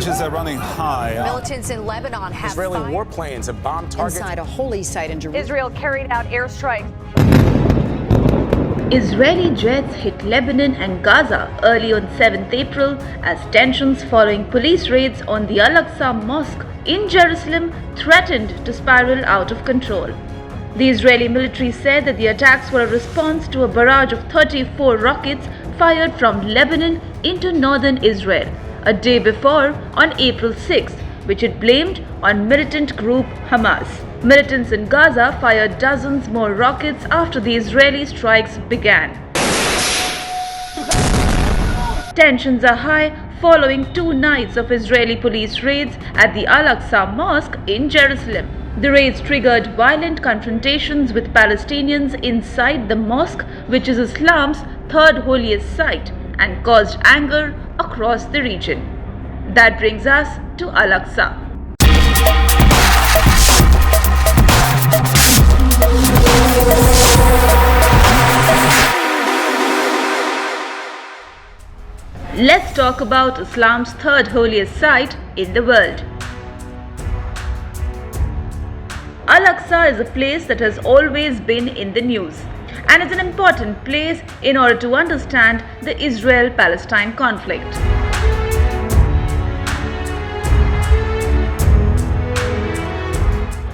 Tensions are running high. Militants in Lebanon have Israeli warplanes have bombed targets inside a holy site in Jerusalem. Israel carried out airstrikes. Israeli jets hit Lebanon and Gaza early on 7th April as tensions following police raids on the Al-Aqsa mosque in Jerusalem threatened to spiral out of control. The Israeli military said that the attacks were a response to a barrage of 34 rockets fired from Lebanon into northern Israel a day before on April 6, which it blamed on militant group Hamas. Militants in Gaza fired dozens more rockets after the Israeli strikes began. Tensions are high following 2 nights of Israeli police raids at the Al-Aqsa mosque in Jerusalem. The raids triggered violent confrontations with Palestinians inside the mosque, which is Islam's third holiest site, and caused anger across the region. That brings us to Al-Aqsa. Let's talk about Islam's third holiest site in the world. Al-Aqsa is a place that has always been in the news, and is an important place in order to understand the Israel-Palestine conflict.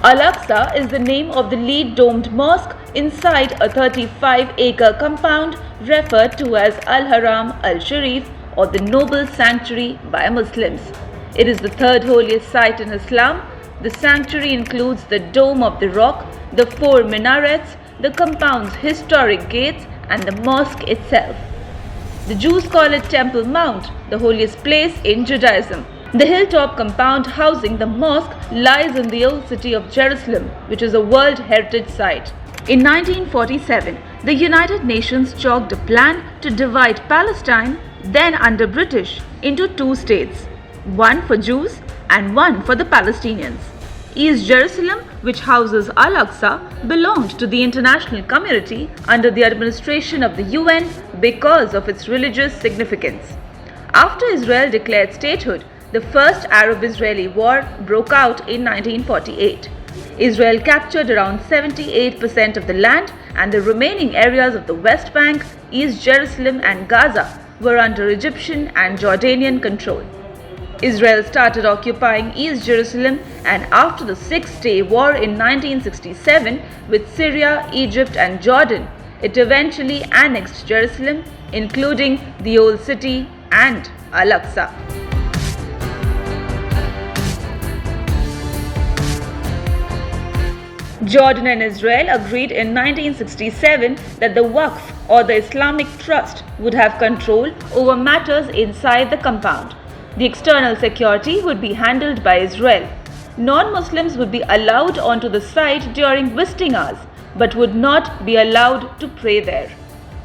Al-Aqsa is the name of the lead domed mosque inside a 35-acre compound referred to as Al-Haram Al-Sharif, or the noble sanctuary by Muslims. It is the third holiest site in Islam. The sanctuary includes the Dome of the Rock, the 4 minarets, the compound's historic gates, and the mosque itself. The Jews call it Temple Mount, the holiest place in Judaism. The hilltop compound housing the mosque lies in the old city of Jerusalem, which is a World Heritage Site. In 1947, the United Nations chalked a plan to divide Palestine, then under British, into 2 states, one for Jews and one for the Palestinians. East Jerusalem, which houses Al-Aqsa, belonged to the international community under the administration of the UN because of its religious significance. After Israel declared statehood, the first Arab-Israeli war broke out in 1948. Israel captured around 78% of the land, and the remaining areas of the West Bank, East Jerusalem and Gaza were under Egyptian and Jordanian control. Israel started occupying East Jerusalem, and after the Six-Day War in 1967 with Syria, Egypt and Jordan, it eventually annexed Jerusalem, including the Old City and Al-Aqsa. Jordan and Israel agreed in 1967 that the Waqf, or the Islamic Trust, would have control over matters inside the compound. The external security would be handled by Israel. Non-Muslims would be allowed onto the site during visiting hours, but would not be allowed to pray there.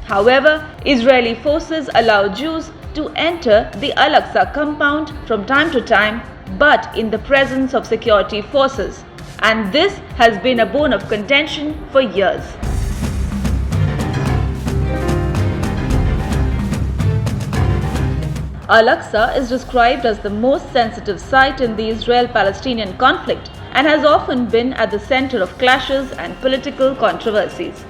However, Israeli forces allow Jews to enter the Al-Aqsa compound from time to time, but in the presence of security forces. And this has been a bone of contention for years. Al-Aqsa is described as the most sensitive site in the Israel-Palestinian conflict and has often been at the center of clashes and political controversies.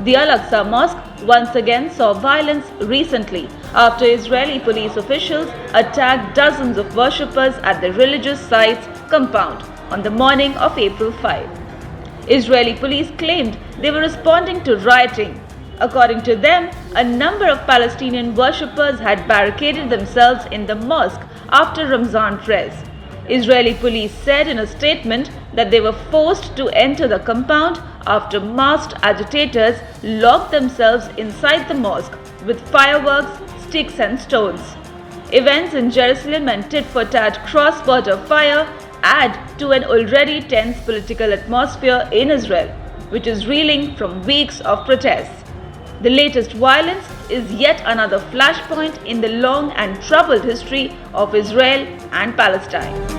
The Al-Aqsa Mosque once again saw violence recently after Israeli police officials attacked dozens of worshippers at the religious site's compound on the morning of April 5. Israeli police claimed they were responding to rioting. According to them, a number of Palestinian worshippers had barricaded themselves in the mosque after Ramzan prayers. Israeli police said in a statement that they were forced to enter the compound after masked agitators locked themselves inside the mosque with fireworks, sticks and stones. Events in Jerusalem and tit-for-tat cross-border fire add to an already tense political atmosphere in Israel, which is reeling from weeks of protests. The latest violence is yet another flashpoint in the long and troubled history of Israel and Palestine.